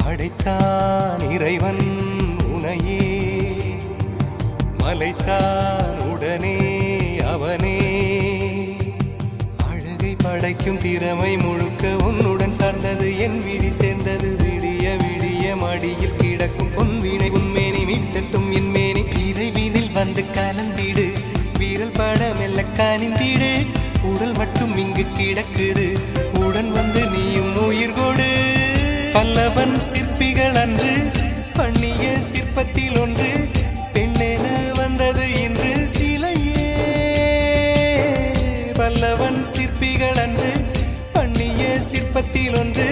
படைத்தான் இறைவன் உனையே, மலைத்தான் உடனே அவனே. அழகை படைக்கும் திறமை முழுக்க உன்னுடன் சார்ந்தது, என் விழி சேர்ந்தது. விடிய விடிய மடியில் கிடக்கும் பொன்வினை உன்மேனி மீட்டட்டும் என் மேனி. விரைவினில் வந்து கலந்திடு, வீரல் பட மெல்ல கனிந்திடு. உடல் மட்டும் இங்கு கிடக்குது, உடன் வந்து நீயும் உயிர் கொடு. பல்லவன் சிற்பிகள் அன்று பண்ணிய சிற்பத்தில் ஒன்று, பெண்ணென வந்தது இன்று சிலையே. பல்லவன் சிற்பிகள் அன்று பண்ணிய சிற்பத்தில் ஒன்று,